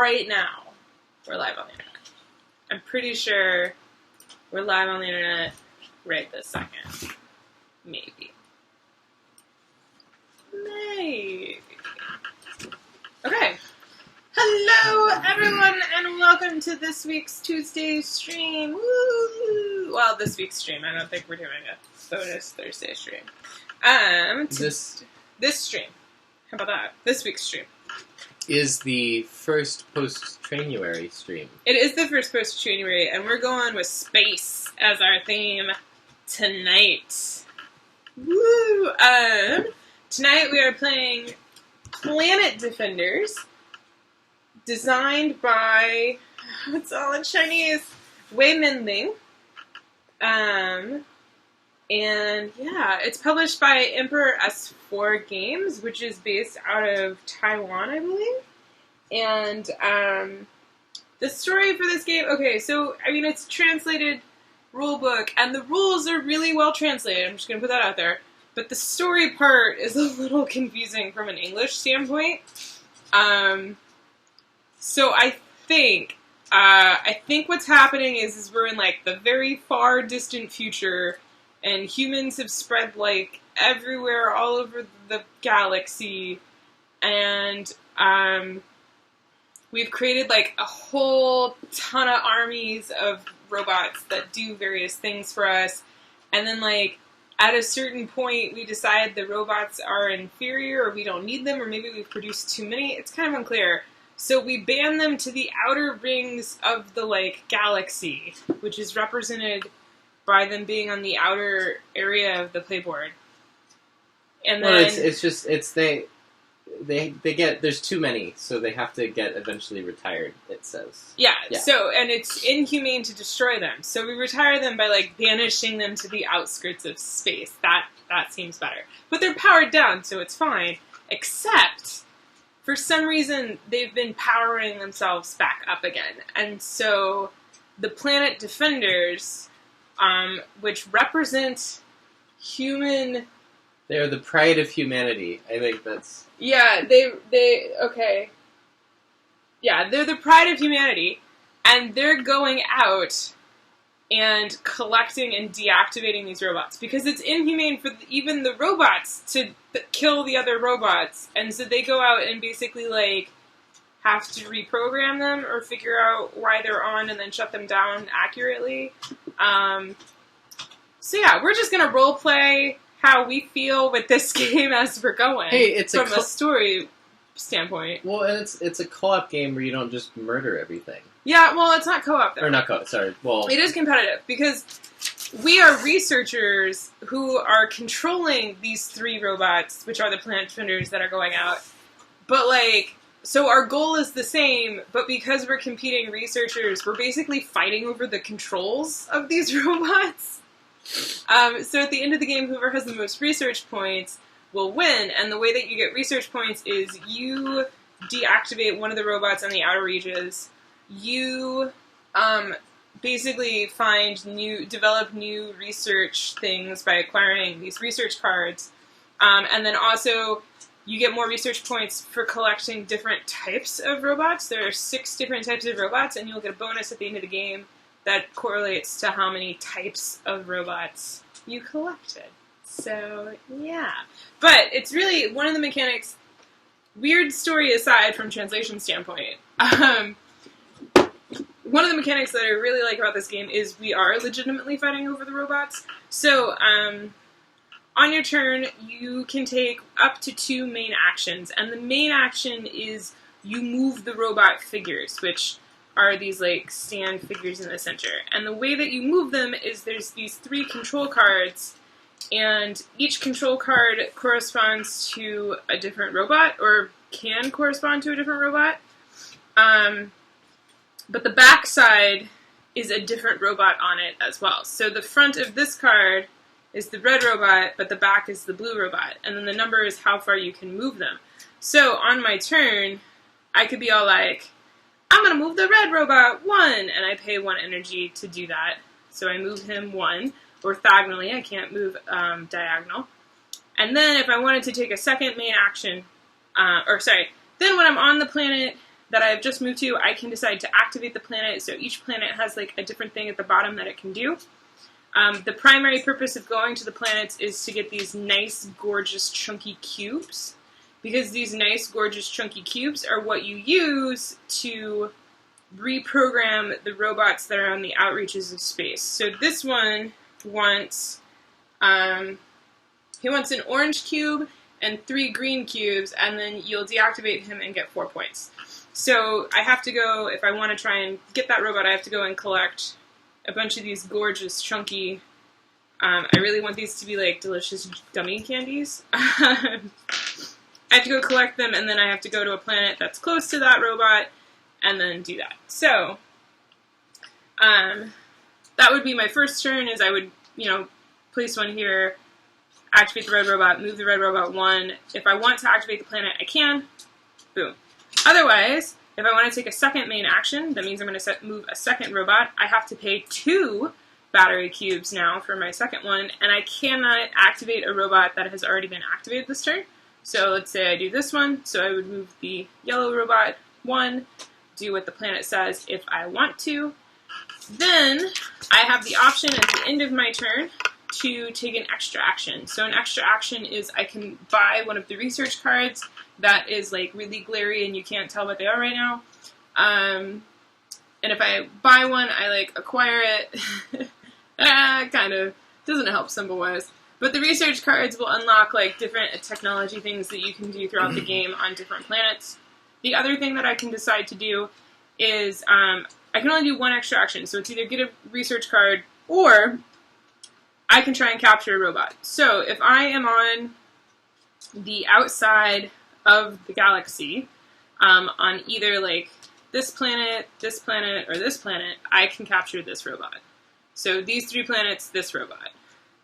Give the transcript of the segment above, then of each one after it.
right now, we're live on the internet. I'm pretty sure we're live on the internet right this second. Maybe. Okay. Hello, everyone, and welcome to this week's Tuesday stream. Woo! Well, this week's stream. I don't think we're doing a bonus Thursday stream. This stream. How about that? This week's stream is the first post-Trainuary stream. It is the first post-Trainuary, and we're going with space as our theme tonight. Woo! Tonight we are playing Planet Defenders, designed by, it's all in Chinese, Wei-Min Ling. And yeah, it's published by Emperor S4 Games, which is based out of Taiwan, I believe. And the story for this game, okay, so, I mean, it's a translated rule book, and the rules are really well translated. I'm just going to put that out there. But the story part is a little confusing from an English standpoint. So I think what's happening is we're in, like, the very far distant future, and humans have spread, like, everywhere, all over the galaxy, and we've created, like, a whole ton of armies of robots that do various things for us, and then, like, at a certain point, we decide the robots are inferior, or we don't need them, or maybe we've produced too many. It's kind of unclear. So we ban them to the outer rings of the, like, galaxy, which is represented by them being on the outer area of the playboard. And then... Well, they get, there's too many, so they have to get eventually retired, it says. Yeah, so, and it's inhumane to destroy them. So we retire them by, like, banishing them to the outskirts of space. That seems better. But they're powered down, so it's fine. Except, for some reason, they've been powering themselves back up again. And so, the Planet Defenders, which represent human... They're the pride of humanity. I think that's... Yeah, okay. Yeah, they're the pride of humanity, and they're going out and collecting and deactivating these robots, because it's inhumane for even the robots to kill the other robots, and so they go out and basically, like, have to reprogram them, or figure out why they're on, and then shut them down accurately. So yeah, we're just gonna roleplay how we feel with this game as we're going. Hey, it's from a story standpoint. Well, and it's a co-op game where you don't just murder everything. Yeah, well, it's not co-op, though. Or not co-op, sorry. Well, it is competitive, because we are researchers who are controlling these three robots, which are the Planet Defenders that are going out. But, like, so our goal is the same, but because we're competing researchers, we're basically fighting over the controls of these robots. So at the end of the game, whoever has the most research points will win, and the way that you get research points is you deactivate one of the robots on the outer reaches, you basically develop new research things by acquiring these research cards, and then also you get more research points for collecting different types of robots. There are 6 different types of robots, and you'll get a bonus at the end of the game that correlates to how many types of robots you collected. So, yeah. But it's really one of the mechanics, weird story aside from translation standpoint, one of the mechanics that I really like about this game is we are legitimately fighting over the robots. So, on your turn, you can take up to 2 main actions, and the main action is you move the robot figures, which are these, like, stand figures in the center. And the way that you move them is there's these 3 control cards, and each control card corresponds to a different robot, or can correspond to a different robot. But the back side is a different robot on it as well. So the front of this card is the red robot, but the back is the blue robot. And then the number is how far you can move them. So on my turn, I could be all like, I'm going to move the red robot 1, and I pay 1 energy to do that. So I move him 1, orthogonally. I can't move diagonal. And then if I wanted to take a second main action, then when I'm on the planet, that I've just moved to, I can decide to activate the planet. So each planet has like a different thing at the bottom that it can do. The primary purpose of going to the planets is to get these nice, gorgeous, chunky cubes. Because these nice, gorgeous, chunky cubes are what you use to reprogram the robots that are on the outreaches of space. So this one wants, he wants an orange cube and 3 green cubes, and then you'll deactivate him and get 4 points. So I have to go, if I want to try and get that robot, I have to go and collect a bunch of these gorgeous, chunky, I really want these to be like delicious gummy candies. I have to go collect them, and then I have to go to a planet that's close to that robot, and then do that. So, that would be my first turn, is I would, place one here, activate the red robot, move the red robot 1. If I want to activate the planet, I can. Boom. Otherwise, if I want to take a second main action, that means I'm going to move a second robot. I have to pay 2 battery cubes now for my second one, and I cannot activate a robot that has already been activated this turn. So let's say I do this one, so I would move the yellow robot 1, do what the planet says if I want to. Then I have the option at the end of my turn to take an extra action. So an extra action is I can buy one of the research cards that is like really glary and you can't tell what they are right now. And if I buy one, I like acquire it. Kind of doesn't help symbol-wise. But the research cards will unlock like different technology things that you can do throughout the game on different planets. The other thing that I can decide to do is I can only do one extra action. So it's either get a research card or I can try and capture a robot. So if I am on the outside of the galaxy, on either like this planet, or this planet, I can capture this robot. So these 3 planets, this robot.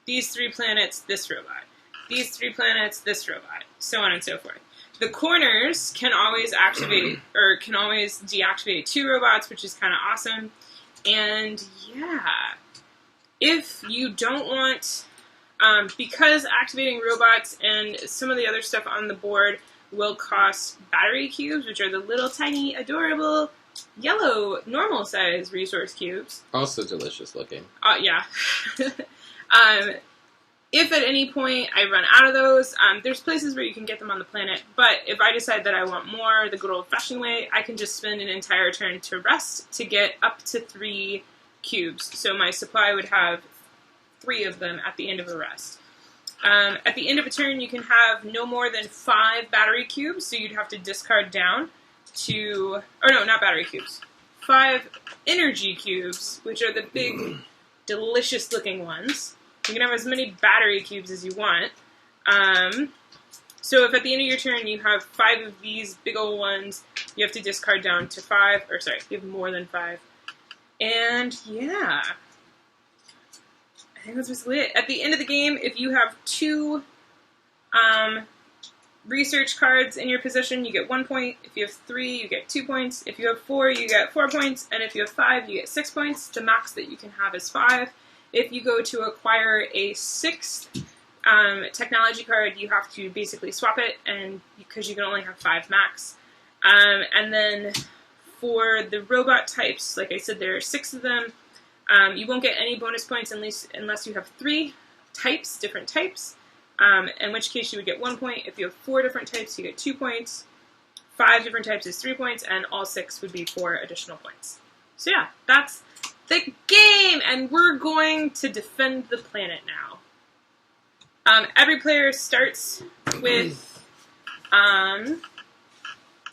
These 3 planets, this robot. These 3 planets, this robot. So on and so forth. The corners can always activate, or can always deactivate 2 robots, which is kind of awesome. And yeah, if you don't want, because activating robots and some of the other stuff on the board will cost battery cubes, which are the little tiny, adorable, yellow, normal size resource cubes. Also delicious looking. Yeah. If at any point I run out of those, there's places where you can get them on the planet, but if I decide that I want more the good old-fashioned way, I can just spend an entire turn to rest to get up to 3 cubes. So my supply would have 3 of them at the end of a rest. At the end of a turn, you can have no more than 5 battery cubes, so you'd have to discard down to, or no, not battery cubes, 5 energy cubes, which are the big, delicious-looking ones. You can have as many battery cubes as you want. So if at the end of your turn you have 5 of these big old ones, you have to discard down to 5, or sorry, you have more than 5. And yeah, I think that's basically it. At the end of the game, if you have 2 research cards in your possession, you get 1 point. If you have 3, you get 2 points. If you have 4, you get 4 points. And if you have 5, you get 6 points. The max that you can have is 5. If you go to acquire a 6th technology card, you have to basically swap it, and because you can only have 5 max. And then for the robot types, like I said, there are 6 of them. You won't get any bonus points unless you have 3 types, different types, in which case you would get 1 point. If you have 4 different types, you get 2 points. 5 different types is 3 points, and all 6 would be 4 additional points. So yeah, that's the game, and we're going to defend the planet now. Every player starts with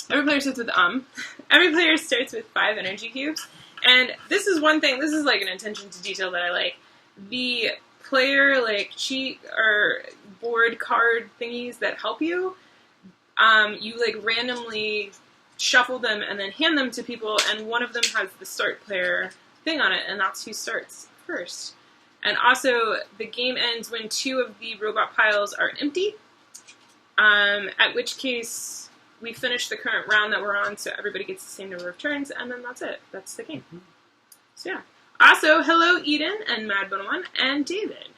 Every player starts with 5 energy cubes, and this is one thing. This is like an attention to detail that I like. The player like cheat or board card thingies that help you. You like randomly shuffle them and then hand them to people, and one of them has the start player thing on it, and that's who starts first. And also, the game ends when 2 of the robot piles are empty, at which case we finish the current round that we're on, so everybody gets the same number of turns, and then that's it. That's the game. So yeah. Also, hello Eden, and Mad101, and David.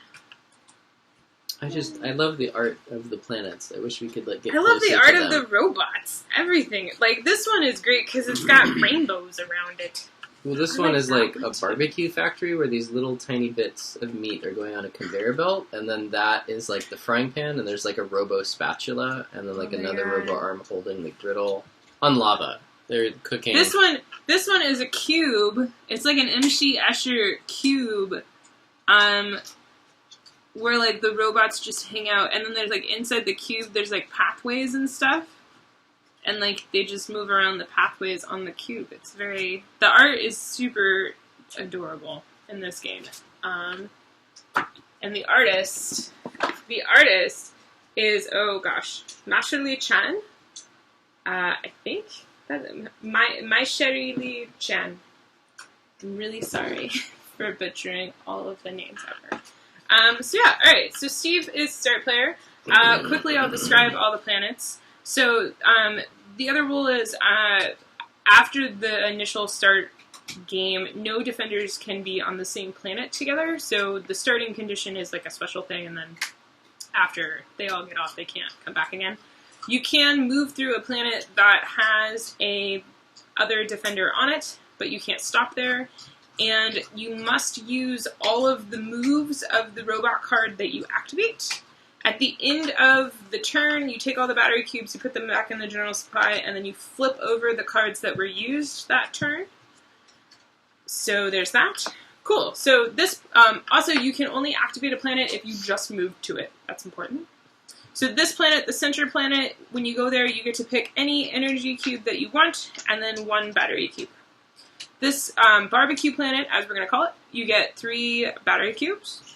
I love the art of the planets. I wish we could get. I love the closer art to of them. the robots. Everything. Like, this one is great because it's got rainbows around it. Well, this one is like a barbecue factory where these little tiny bits of meat are going on a conveyor belt, and then that is like the frying pan, and there's like a robo spatula, and then like another robo arm holding the griddle on lava. They're cooking. This one is a cube. It's like an M.C. Escher cube, where like the robots just hang out, and then there's like inside the cube, there's like pathways and stuff. And, like, they just move around the pathways on the cube. It's very... The art is super adorable in this game. And the artist is, oh gosh, Masherly Chan. I think. My Sherry Lee Chan. I'm really sorry for butchering all of the names ever. So yeah, alright. So Steve is start player. Quickly, I'll describe all the planets. So, the other rule is, after the initial start game, no defenders can be on the same planet together, so the starting condition is like a special thing, and then after they all get off, they can't come back again. You can move through a planet that has a other defender on it, but you can't stop there, and you must use all of the moves of the robot card that you activate. At the end of the turn, you take all the battery cubes, you put them back in the general supply, and then you flip over the cards that were used that turn. So there's that. Cool. So this, also you can only activate a planet if you just move to it. That's important. So this planet, the center planet, when you go there, you get to pick any energy cube that you want, and then one battery cube. This barbecue planet, as we're going to call it, you get 3 battery cubes.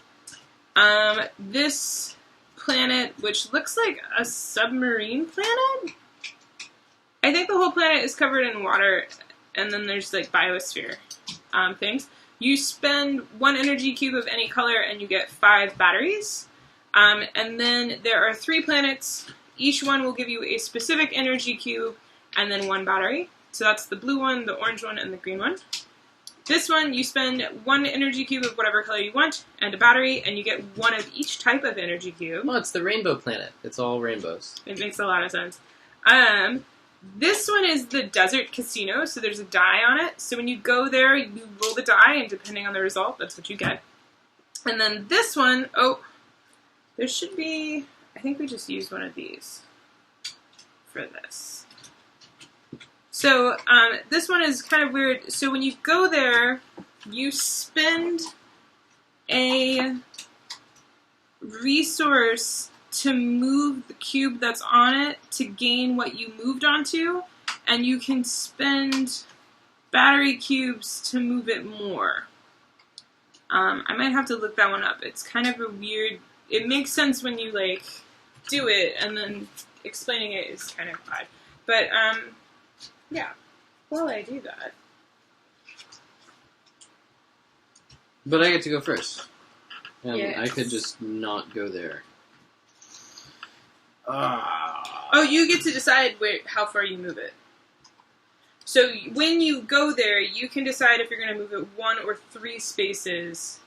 This planet, which looks like a submarine planet. I think the whole planet is covered in water, and then there's like biosphere things. You spend 1 energy cube of any color, and you get 5 batteries. And then there are 3 planets. Each one will give you a specific energy cube, and then 1 battery. So that's the blue one, the orange one, and the green one. This one, you spend 1 energy cube of whatever color you want, and a battery, and you get 1 of each type of energy cube. Oh, it's the rainbow planet. It's all rainbows. It makes a lot of sense. This one is the desert casino, so there's a die on it. So when you go there, you roll the die, and depending on the result, that's what you get. And then this one, there should be... I think we just used one of these for this. So, this one is kind of weird. So when you go there, you spend a resource to move the cube that's on it to gain what you moved onto, and you can spend battery cubes to move it more. I might have to look that one up. It's kind of a weird... It makes sense when you, like, do it, and then explaining it is kind of odd. But, yeah, while I do that. But I get to go first. And yes. I could just not go there. Oh, you get to decide how far you move it. So when you go there, you can decide if you're going to move it 1 or 3 spaces.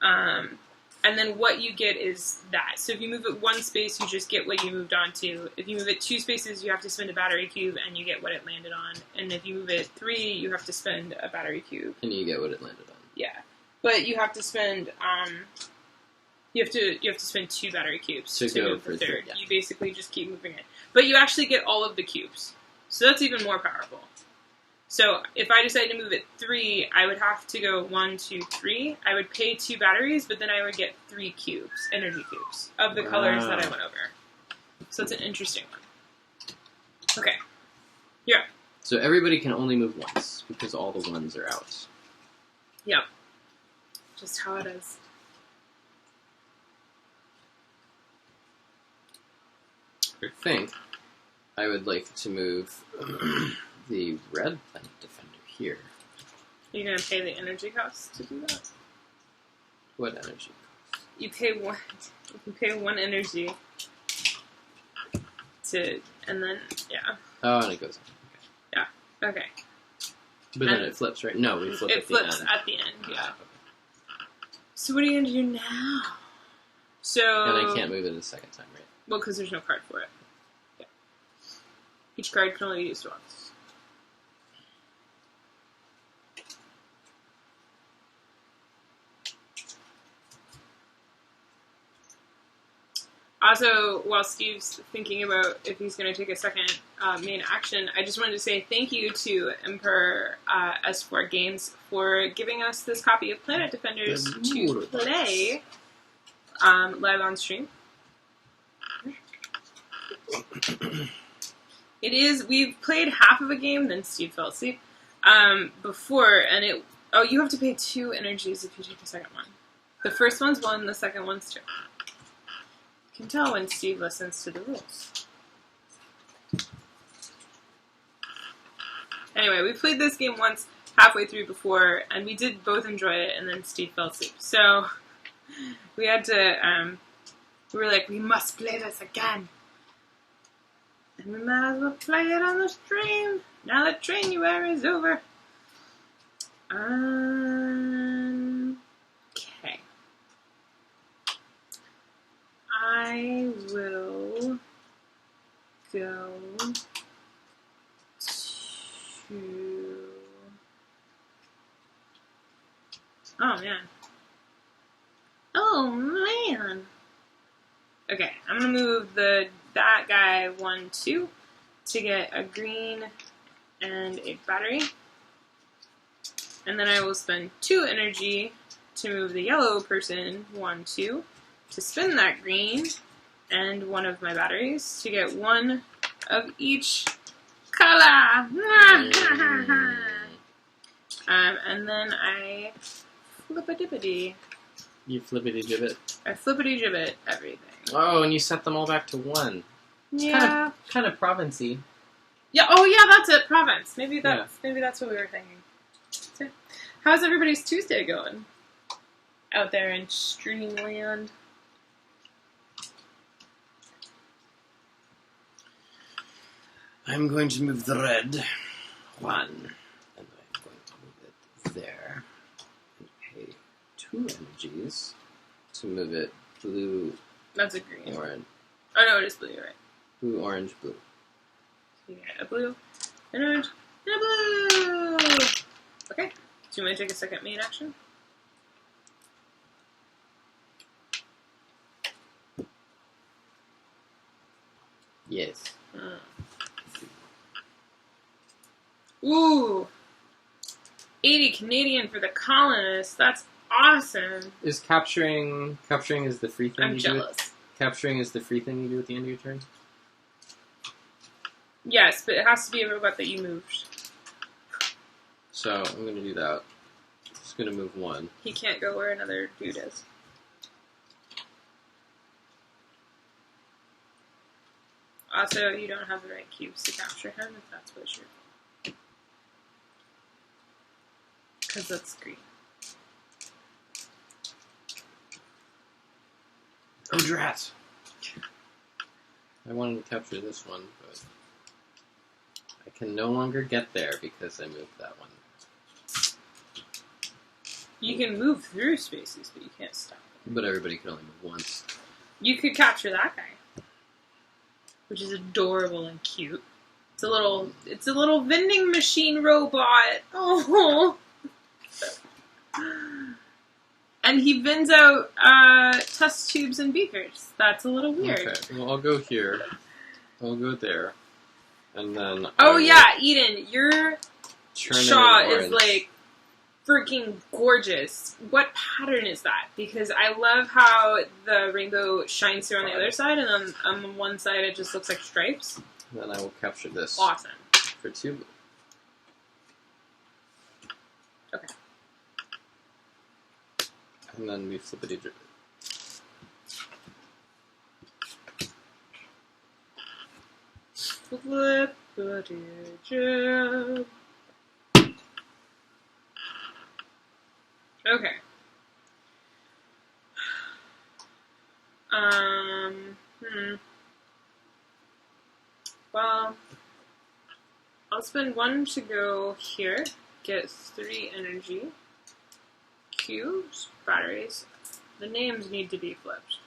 And then what you get is that. So if you move it 1 space, you just get what you moved on to. If you move it 2 spaces, you have to spend a battery cube, and you get what it landed on. And if you move it 3, you have to spend a battery cube. And you get what it landed on. Yeah. But you have to spend, you have to spend 2 battery cubes to move the third. Yeah. You basically just keep moving it. But you actually get all of the cubes. So that's even more powerful. So if I decided to move it 3, I would have to go 1, 2, 3. I would pay 2 batteries, but then I would get 3 cubes, energy cubes, of the colors that I went over. So it's an interesting one. Okay. Yeah. So everybody can only move once, because all the ones are out. Yep. Just how it is. I think I would like to move the red planet defender here. Are you going to pay the energy cost to do that? What energy cost? You pay 1 energy to, and then, yeah. Oh, and it goes on. Okay. Yeah, okay. But then it flips, right? No, we flip at the end. It flips at the end, yeah. So what are you going to do now? So... And I can't move it a second time, right? Well, because there's no card for it. Yeah. Each card can only be used once. Also, while Steve's thinking about if he's going to take a second main action, I just wanted to say thank you to Emperor S4 Games for giving us this copy of Planet Defenders to play live on stream. We've played half of a game, then Steve fell asleep before, and you have to pay 2 energies if you take the second one. The first one's 1, the second one's 2. You can tell when Steve listens to the rules. Anyway, we played this game once halfway through before, and we did both enjoy it, and then Steve fell asleep. So we had to, we were like, we must play this again. And we might as well play it on the stream, now that Trainuary is over. Okay. I will go to... Oh, man. Oh, man. Okay, I'm going to move that guy 1, 2 to get a green and a battery. And then I will spend 2 energy to move the yellow person 1, 2 to spin that green and 1 of my batteries to get 1 of each color. And then I flip-a-dippity. You flippity-gibbet? I flippity-gibbet everything. Oh, and you set them all back to 1. Yeah. Kind of province-y. Yeah, oh yeah, that's it, province. Maybe that's what we were thinking. So, how's everybody's Tuesday going? Out there in Streamland. I'm going to move the red 1, and I'm going to move it there, and pay 2 energies to move it blue. That's a green. Orange. Oh no, it is blue, you're right. Blue, orange, blue. So you get a blue, an orange, and a blue! Okay, do you want to take a second main action? Yes. Ooh! 80 Canadian for the colonists. That's awesome. Is capturing is the free thing I'm you jealous. do? Capturing is the free thing you do at the end of your turn? Yes, but it has to be a robot that you moved. So, I'm going to do that. Just going to move 1. He can't go where another dude is. Also, you don't have the right cubes to capture him, if that's what you're... Because that's green. Oh, drat! I wanted to capture this one, but I can no longer get there because I moved that one. You can move through spaces, but you can't stop them. But everybody can only move once. You could capture that guy, which is adorable and cute. It's a little vending machine robot. Oh. And he vends out test tubes and beakers. That's a little weird. Okay, well, I'll go here. I'll go there. And then... Oh, yeah, Eden, your Shaw is, orange. like, freaking gorgeous. What pattern is that? Because I love how the rainbow shines through on the other side, and on one side it just looks like stripes. And then I will capture this. Awesome. For 2. Okay. And then we flippity drip. Flippity drip. Okay. Well, I'll spend 1 to go here, get 3 energy, cubes, batteries. The names need to be flipped.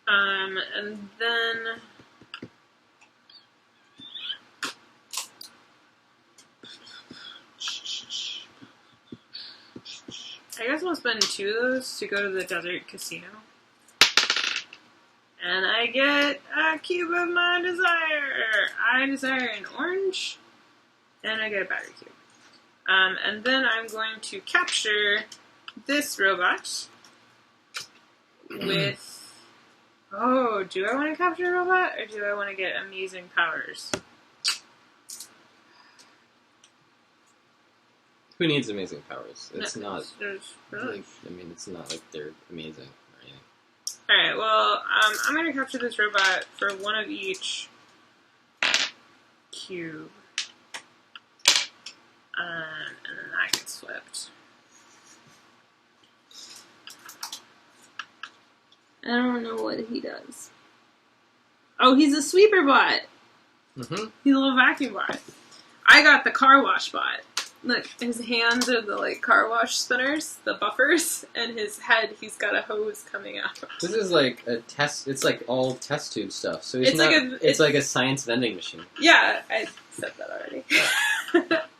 And then I guess I'll spend 2 of those to go to the desert casino. And I get a cube of my desire. I desire an orange, and I get a battery cube. And then I'm going to capture this robot with... Oh, do I want to capture a robot, or do I want to get amazing powers? Who needs amazing powers? It's No, not... really? Like, I mean, it's not like they're amazing or anything. Alright, well, I'm going to capture this robot for 1 of each cube. And then that gets flipped. I don't know what he does. Oh, he's a sweeper bot. Mm-hmm. He's a little vacuum bot. I got the car wash bot. Look, his hands are the like car wash spinners, the buffers, and his head, he's got a hose coming out. This is like a test. It's like all test tube stuff. So It's not, like it's like a science vending machine. Yeah, I said that already.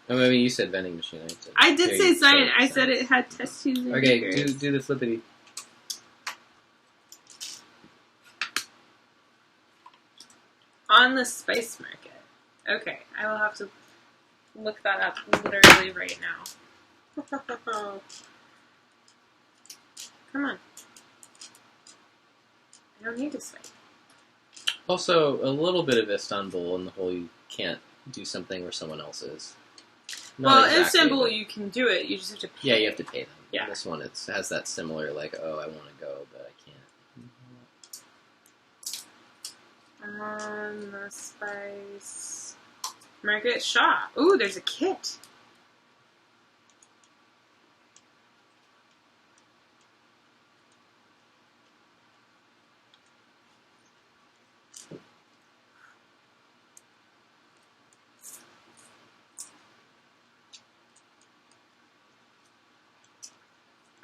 I mean, you said vending machine. I did say science. I said it had test tubes and Okay, beakers. do the flippity. On the spice market. Okay, I will have to look that up literally right now. Come on. I don't need to swipe. Also, a little bit of Istanbul in the whole you can't do something where someone else is. Not In exactly, Istanbul, but- you can do it. You just have to pay. Yeah, you have to pay them. Yeah. This one has that similar, like, oh, I want to go, but I can't. On the spice market shop. Ooh, there's a kit.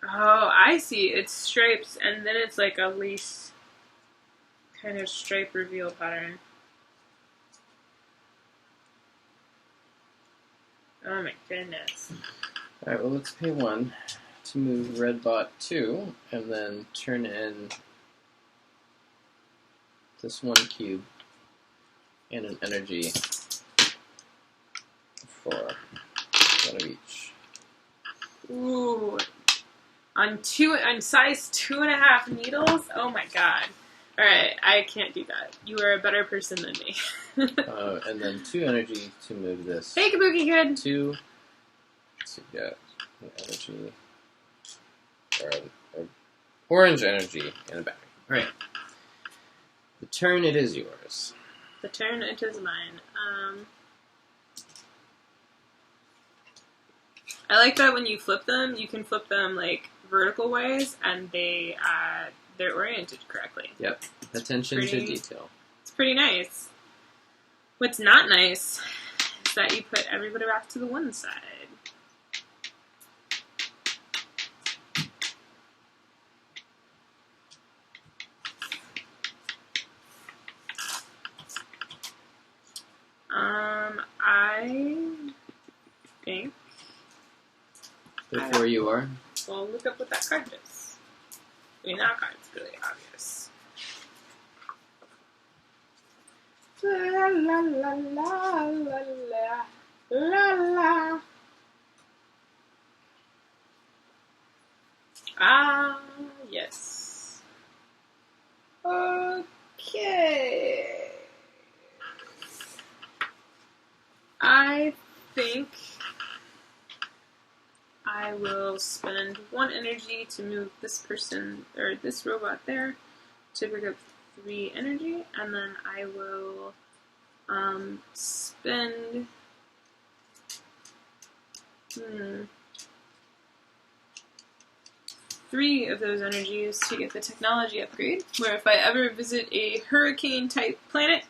Oh, I see. It's stripes, and then it's like a lace kind of stripe reveal pattern. Oh my goodness. Alright, well, let's pay 1 to move red bot 2, and then turn in this 1 cube and an energy for 1 of each. Ooh. On size 2.5 needles? Oh my god. Alright, I can't do that. You are a better person than me. And then 2 energy to move this. Hey, Kabuki Kid! 2 to get an energy, or orange energy and a battery. Alright. The turn, it is yours. The turn, it is mine. I like that when you flip them, you can flip them like vertical ways, and they're oriented correctly. Yep. Attention to Pretty- detail. It's pretty nice. What's not nice is that you put everybody back to the one side. I think Before you are. we'll look up what that card is. I mean, that card's really obvious. La la la la la la la la. Ah, yes. Okay. I think I will spend 1 energy to move this person, or this robot there, to pick up 3 energy, and then I will spend 3 of those energies to get the technology upgrade, where if I ever visit a hurricane-type planet,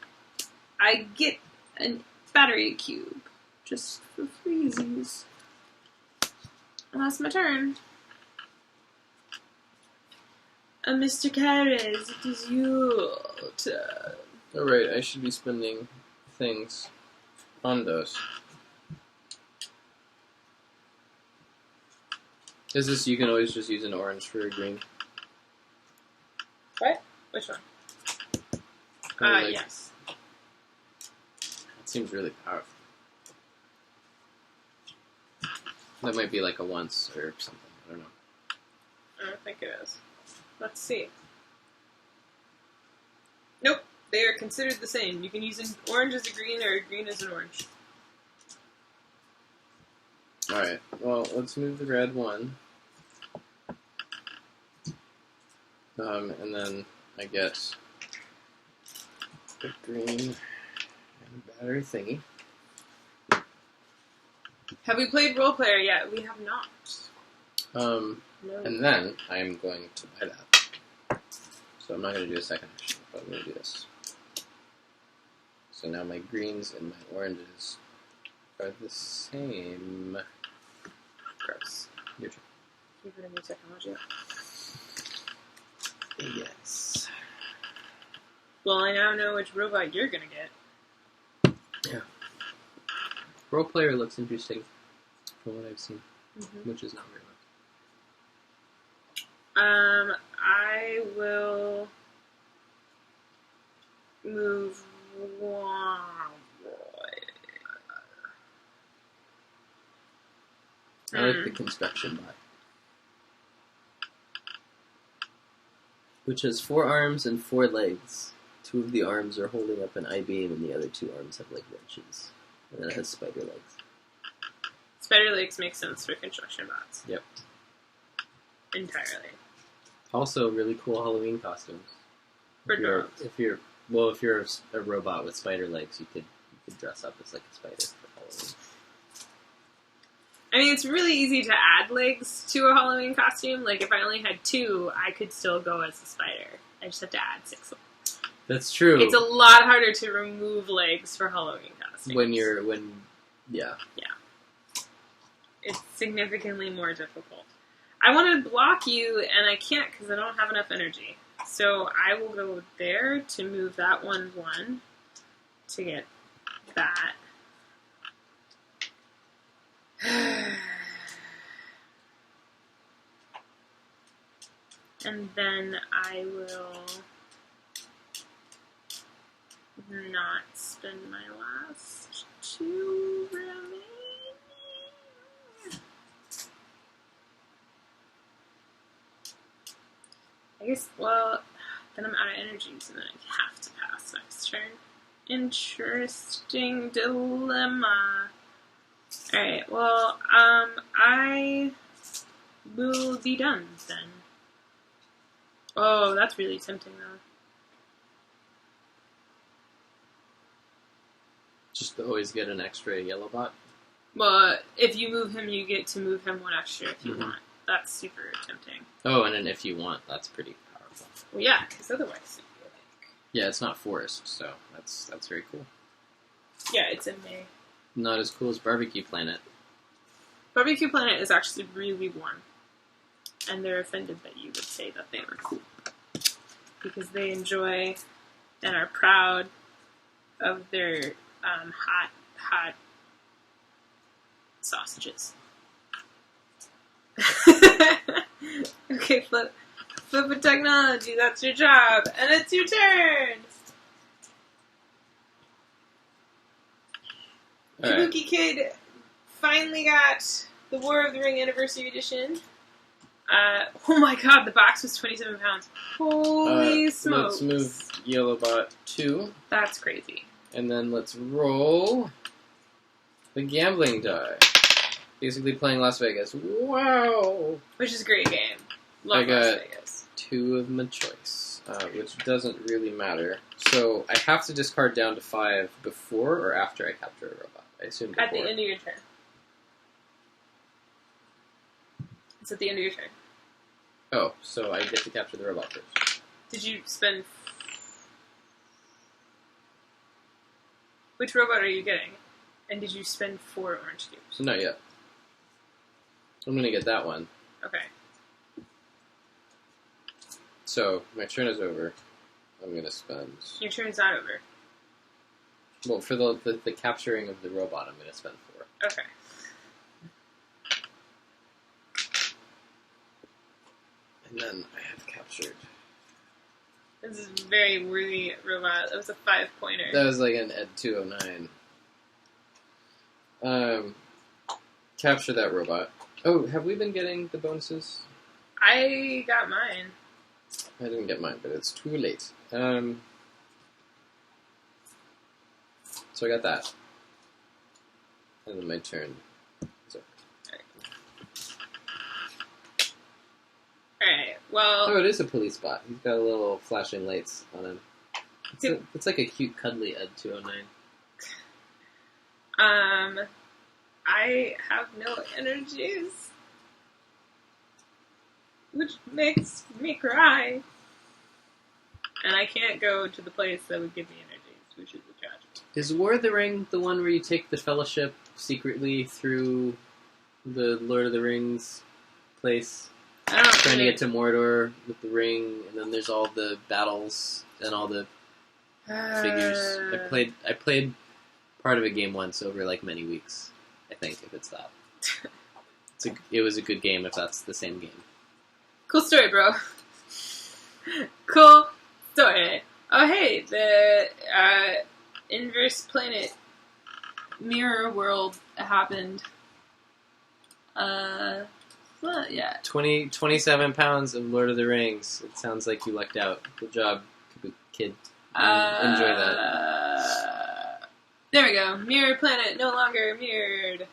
I get a battery cube, just for freezies. And that's my turn. Mr. Carres, it is your turn. Alright, I should be spending things on those. Is this, you can always just use an orange for a green? What? Which one? Like, yes. It seems really powerful. That might be like a once or something, I don't know. I don't think it is. Let's see. Nope, they are considered the same. You can use an orange as a green or a green as an orange. Alright, well, let's move the red one. And then I get the green and battery thingy. Have we played Role Player yet? We have not. No. And then I'm going to buy that. So I'm not going to do a second action, but I'm going to do this. So now my greens and my oranges are the same. Gross. Your turn. Can you put a new technology up? Yes. Well, I now know which robot you're gonna get. Yeah. Role player looks interesting from what I've seen, which is not very much. I will move one. I like the construction bot, which has 4 arms and 4 legs. 2 of the arms are holding up an I-beam, and the other 2 arms have like wrenches. And then it has spider legs. Spider legs make sense for construction bots. Yep. Entirely. Also, really cool Halloween costumes. For dogs. If you're a robot with spider legs, you could dress up as like a spider for Halloween. I mean, it's really easy to add legs to a Halloween costume. Like, if I only had 2, I could still go as a spider. I just have to add 6 legs. That's true. It's a lot harder to remove legs for Halloween costumes. Yeah. It's significantly more difficult. I want to block you, and I can't because I don't have enough energy. So I will go there to move that 1/1 to get that. And then I will not spend my last 2 remaining. I guess, well, then I'm out of energy, so then I have to pass next turn. Interesting dilemma. Alright, well, I will be done then. Oh, that's really tempting though. Just to always get an extra yellow bot. Well, if you move him, you get to move him 1 extra if you want. That's super tempting. Oh, and then if you want, that's pretty powerful. Well, yeah, because otherwise it'd be like... Yeah, it's not forest, so that's very cool. Yeah, it's in May. Not as cool as Barbecue Planet. Barbecue Planet is actually really warm. And they're offended that you would say that they were cool. Because they enjoy and are proud of their hot sausages. Okay, flip a technology, that's your job. And it's your turn! Kabuki Kid finally got the War of the Ring Anniversary Edition. Oh my god, the box was 27 pounds. Holy smokes. Let's move Yellowbot 2. That's crazy. And then let's roll the gambling die. Basically playing Las Vegas. Wow! Which is a great game. Love I got Las Vegas. 2 of my choice, which doesn't really matter. So I have to discard down to 5 before or after I capture a robot. I assume before. At the end of your turn. It's at the end of your turn. Oh, so I get to capture the robot first. Did you spend... Which robot are you getting? And did you spend 4 orange cubes? Not yet. I'm gonna get that one. Okay. So, my turn is over. I'm going to spend... Your turn's not over. Well, for the capturing of the robot, I'm going to spend 4. Okay. And then I have captured... This is a very worthy robot. That was a 5-pointer. That was like an Ed 209. Capture that robot. Oh, have we been getting the bonuses? I got mine. I didn't get mine, but it's too late. So I got that. And then my turn is over. Alright, well... Oh, it is a police bot. He's got a little flashing lights on him. It's like a cute, cuddly Ed 209. I have no energies. Which makes me cry. And I can't go to the place that would give me energies, which is a tragedy. Is War of the Ring the one where you take the Fellowship secretly through the Lord of the Rings place? Trying to get to Mordor with the ring, and then there's all the battles and all the figures. I played part of a game once over like many weeks. I think if it's that, it was a good game if that's the same game. Cool story, bro. Cool story. Oh hey, the inverse planet mirror world happened. Well, yeah. 27 pounds of Lord of the Rings. It sounds like you lucked out. Good job, kid. Enjoy that. There we go. Mirror planet no longer mirrored.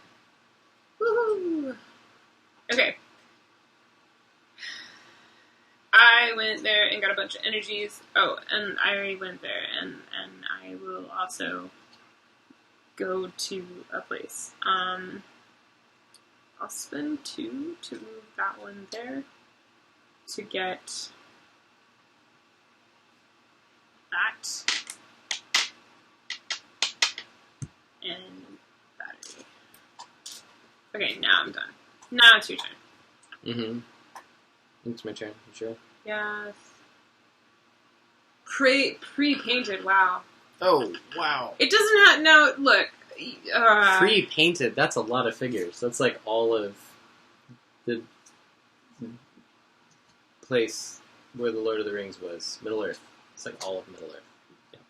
Woohoo! Okay. I went there and got a bunch of energies. Oh, and I already went there, and I will also go to a place. I'll spend 2 to move that one there to get that and battery. Okay, now I'm done. Now it's your turn. Mm-hmm. It's my turn. You sure? Yes. Pre-painted, wow. Oh, wow. It doesn't have, no, look. Pre-painted, that's a lot of figures. That's like all of the place where the Lord of the Rings was. Middle Earth. It's like all of Middle Earth. Yeah.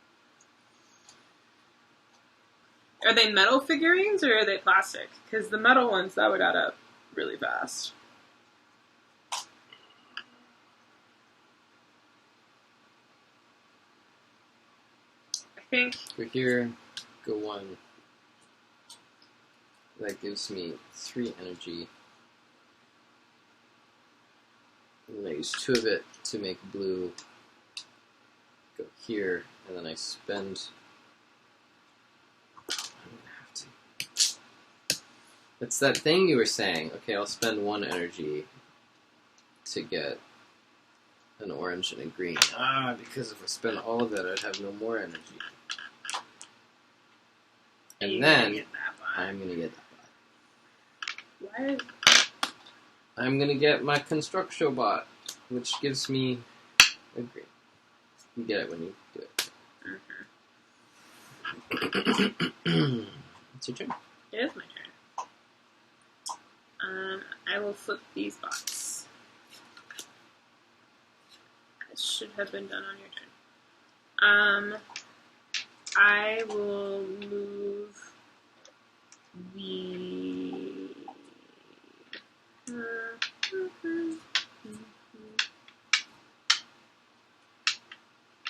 Are they metal figurines or are they plastic? Because the metal ones, that would add up really fast. I think... We're here. Go 1. That gives me 3 energy. And I use 2 of it to make blue. Go here, and then I spend... I'm gonna have to... It's that thing you were saying. Okay, I'll spend 1 energy to get an orange and a green. Because if I spend all of it, I'd have no more energy. And then I'm gonna get that. What? I'm gonna get my Constructio bot, which gives me a green. You get it when you do it. Mm-hmm. It's your turn. It is my turn. I will flip these bots. This should have been done on your turn. I will move the...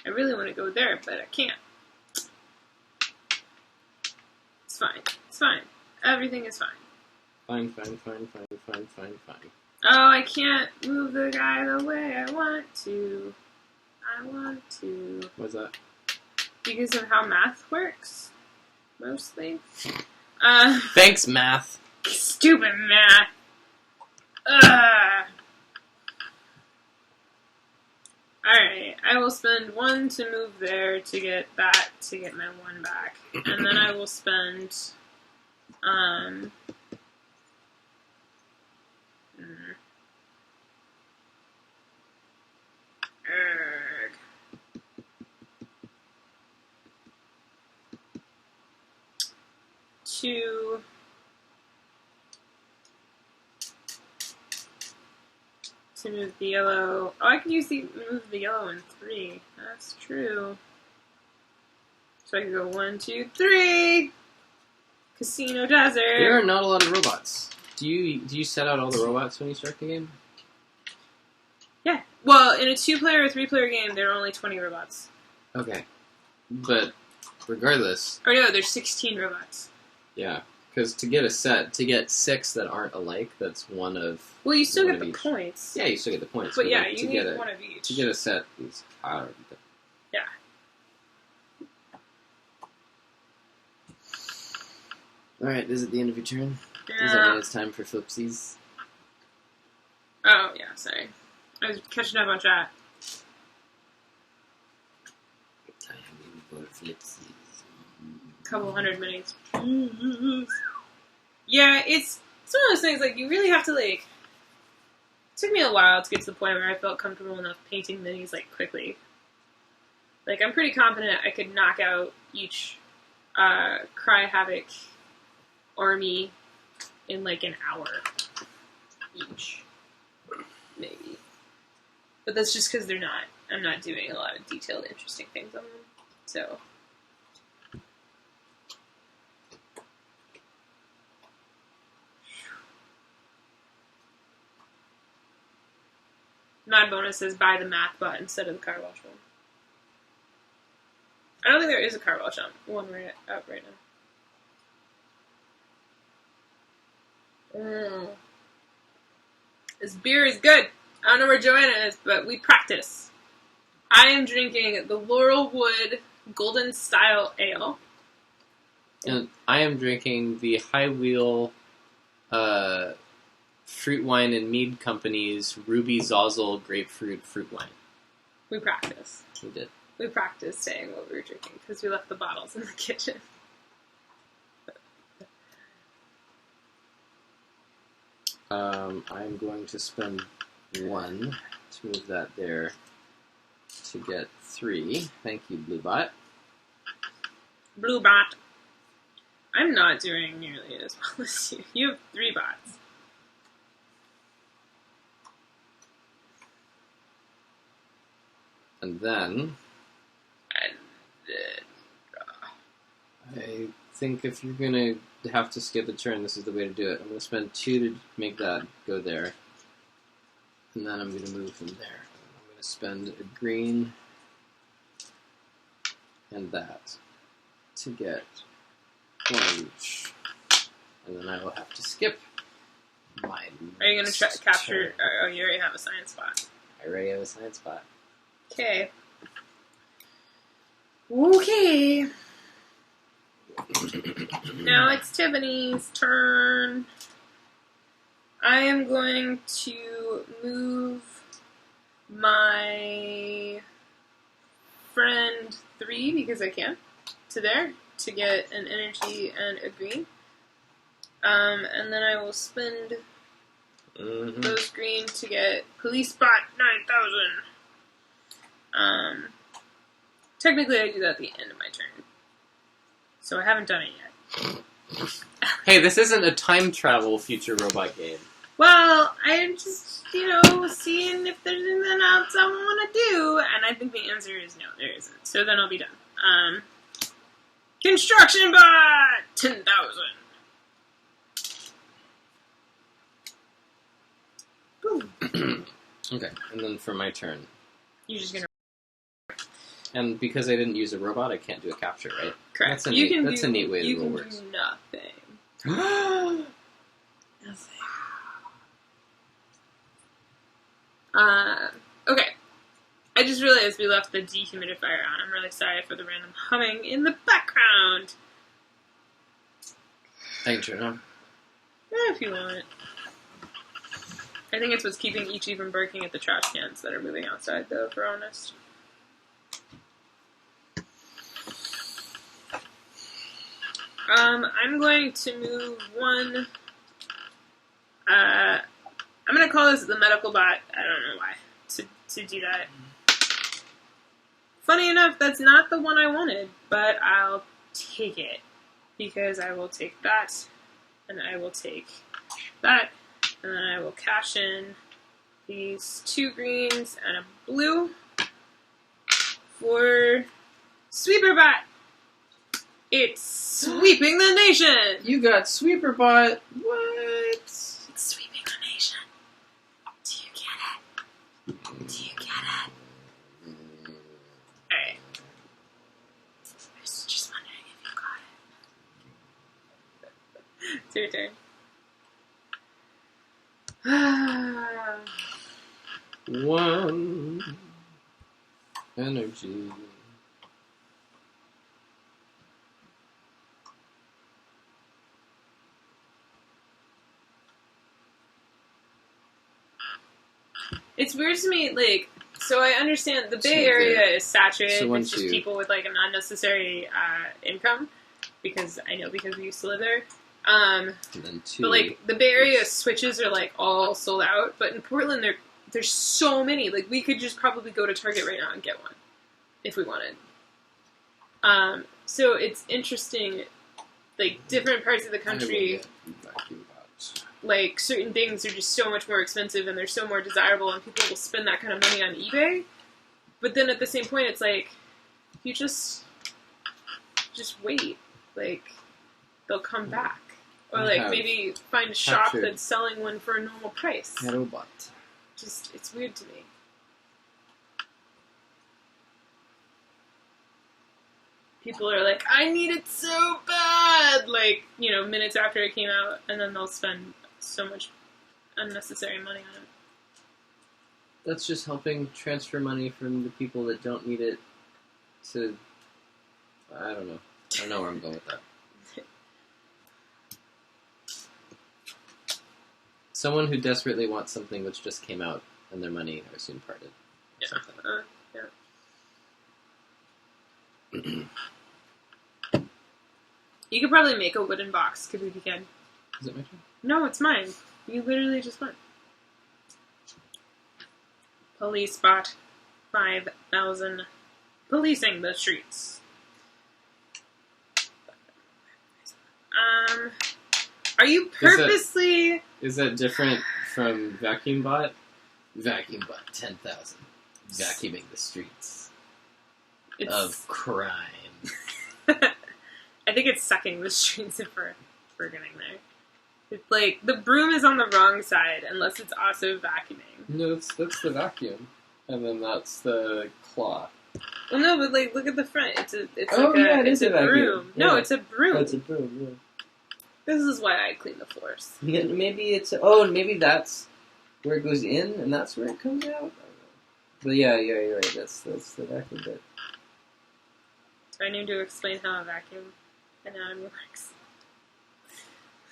I really want to go there, but I can't. It's fine. It's fine. Everything is fine. Fine. Oh, I can't move the guy the way I want to. What's that? Because of how math works, mostly. Thanks, math. Stupid math. Alright, I will spend 1 to move there to get that, to get my 1 back. And then I will spend, to move the yellow. Oh, I can move the yellow in 3. That's true. So I can go 1, 2, 3. Casino Desert. There are not a lot of robots. Do you set out all the robots when you start the game? Yeah. Well, in a 2-player or 3-player game, there are only 20 robots. Okay. But regardless. Oh no, there's 16 robots. Yeah. Because to get 6 that aren't alike, that's one of. Well, you still get the each. points. Yeah, you still get the points. But yeah, like, you need one of each. To get a set is hard. Yeah. Alright, is it the end of your turn? Yeah. Does that mean it's time for flipsies? Oh, yeah, sorry. I was catching up on chat. Time for flipsies. Couple hundred minutes. Yeah, it's one of those things, like, you really have to, like... It took me a while to get to the point where I felt comfortable enough painting minis, like, quickly. Like, I'm pretty confident I could knock out each Cry Havoc army in, like, an hour each. Maybe. But that's just because I'm not doing a lot of detailed, interesting things on them. So... My bonus says buy the math bot instead of the car wash one. I don't think there is a car wash one right out right now. This beer is good. I don't know where Joanna is, but we practice. I am drinking the Laurelwood Golden Style Ale. And I am drinking the High Wheel Fruit Wine and Mead Company's Ruby Zozzle Grapefruit Fruit Wine. We practice. We did. We practiced saying what we were drinking because we left the bottles in the kitchen. I'm going to spend 1 to move that there to get 3. Thank you, Bluebot. Bluebot. I'm not doing nearly as well as you. You have 3 bots. And then I think if you're going to have to skip a turn, this is the way to do it. I'm going to spend 2 to make that go there. And then I'm going to move from there. I'm going to spend a green and that to get 1 each. And then I will have to skip my Are you going to capture... Oh, you already have a science spot. I already have a science spot. Okay. Okay. Now it's Tiffany's turn. I am going to move my friend 3, because I can, to there, to get an energy and a green. And then I will spend those green to get Police Bot 9000. Technically I do that at the end of my turn. So I haven't done it yet. Hey, this isn't a time travel future robot game. Well, I'm just, seeing if there's anything else I want to do, and I think the answer is no, there isn't. So then I'll be done. Construction Bot 10,000. Okay, and then for my turn. You're just gonna... And because I didn't use a robot, I can't do a capture, right? Correct. That's a neat way the rule works. You can do nothing. Okay. I just realized we left the dehumidifier on. I'm really sorry for the random humming in the background. I can turn it on. If you want. I think it's what's keeping Ichi from barking at the trash cans that are moving outside, though, if we're honest. I'm going to move 1. I'm going to call this the medical bot. I don't know why. To do that. Funny enough, that's not the one I wanted, but I'll take it. Because I will take that, and I will take that, and then I will cash in these 2 greens and a blue for Sweeperbot. It's sweeping the nation! You got Sweeperbot. What? It's sweeping the nation. Do you get it? Do you get it? Alright. I was just wondering if you got it. It's your turn. One energy. It's weird to me, like, so I understand the Bay So Area is saturated so with once just you- people with, like, an unnecessary income, because I know because we used to live there. And then 2. But, like, the Bay Area switches are, like, all sold out, but in Portland, there's so many. Like, we could just probably go to Target right now and get one, if we wanted. So it's interesting, like, different parts of the country, like, certain things are just so much more expensive and they're so more desirable, and people will spend that kind of money on eBay. But then at the same point, it's like, if you just wait, like, they'll come back. Or, like, maybe find a shop captured that's selling one for a normal price. Robot. Just, it's weird to me. People are like, I need it so bad! Like, you know, minutes after it came out, and then they'll spend so much unnecessary money on it. That's just helping transfer money from the people that don't need it to... I don't know. I don't know where I'm going with that. Someone who desperately wants something which just came out, and their money are soon parted. Yeah. Something. You could probably make a wooden box, could we begin? Is it my turn? No, it's mine. You literally just went. Police bot 5,000. Policing the streets. Are you purposely... Is that different from Vacuum Bot? Vacuum Bot 10,000. Vacuuming the streets of crime. I think it's sucking the streets if we're getting there. It's like, the broom is on the wrong side, unless it's also vacuuming. No, that's the vacuum. And then that's the claw. Well, no, but like, look at the front. It's a vacuum. broom. No, Yeah. it's a broom. That's a broom, yeah. This is why I clean the floors. Yeah, maybe maybe that's where it goes in, and that's where it comes out. I don't know. But yeah, you're right. That's the vacuum bit. Do I need to explain how a vacuum anatomy works?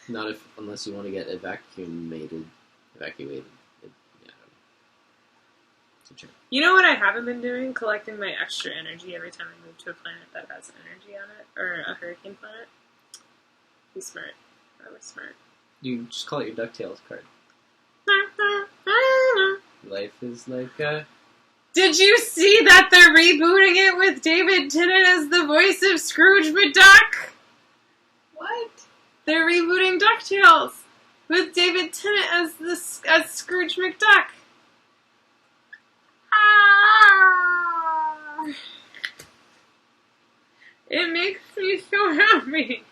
Not unless you want to get evacuated. Yeah, I don't know. It's a You know what I haven't been doing? Collecting my extra energy every time I move to a planet that has energy on it, or a hurricane planet. Be smart. I was smart. You just call it your DuckTales card. Life is like a... Did you see that they're rebooting it with David Tennant as the voice of Scrooge McDuck? What? They're rebooting DuckTales with David Tennant as Scrooge McDuck. Ah! It makes me so happy.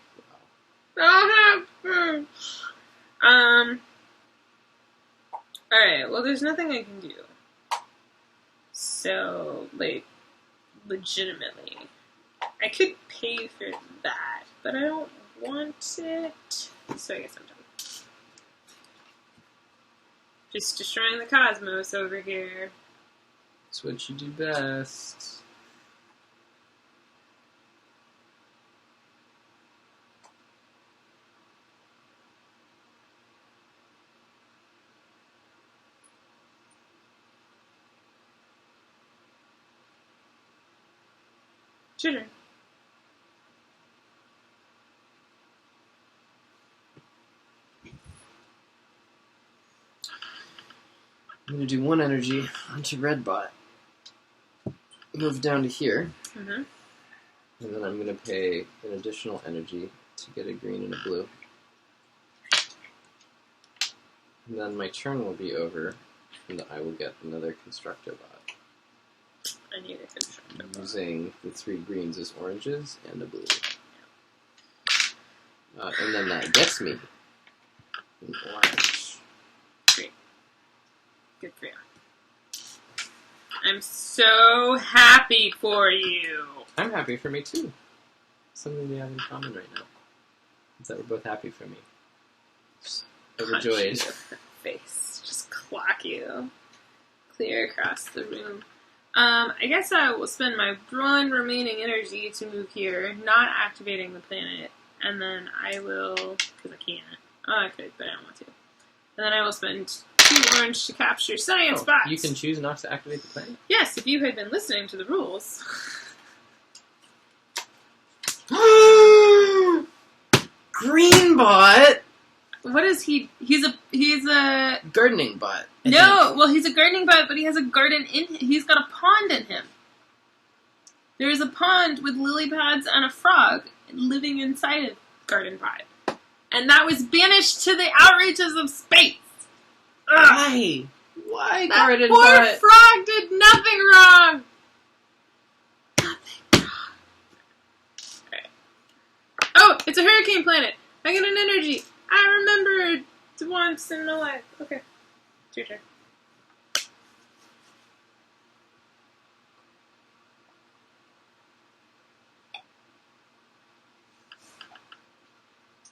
So happy. Alright, well, there's nothing I can do. So, like, legitimately, I could pay for that, but I don't want it. So I guess I'm done. Just destroying the cosmos over here. That's what you do best. Children. I'm going to do one energy onto Redbot. Move down to here. Mm-hmm. And then I'm going to pay an additional energy to get a green and a blue. And then my turn will be over. And I will get another constructor bot. I need a constructor bot. Using the 3 greens as oranges and a blue. And then that gets me an orange. Great. Good for you. I'm so happy for you. I'm happy for me too. Something we have in common right now is that we're both happy for me. Just overjoyed. Face. Just clock you. Clear across the room. I guess I will spend my one remaining energy to move here, not activating the planet, and then I will, because I can't. Oh, I could, but I don't want to. And then I will spend 2 orange to capture science bots. You can choose not to activate the planet? Yes, if you had been listening to the rules. Green bot! What is he? He's a Gardening bot. No, well, he's a gardening bot, but he has a garden in him. He's got a pond in him. There is a pond with lily pads and a frog living inside a garden pot. And that was banished to the outreaches of space. Ugh. Why? Why garden poor bot? frog did nothing wrong. Nothing wrong. Okay. Oh, it's a hurricane planet. I get an energy. I remembered once in my life. Okay. It's your turn.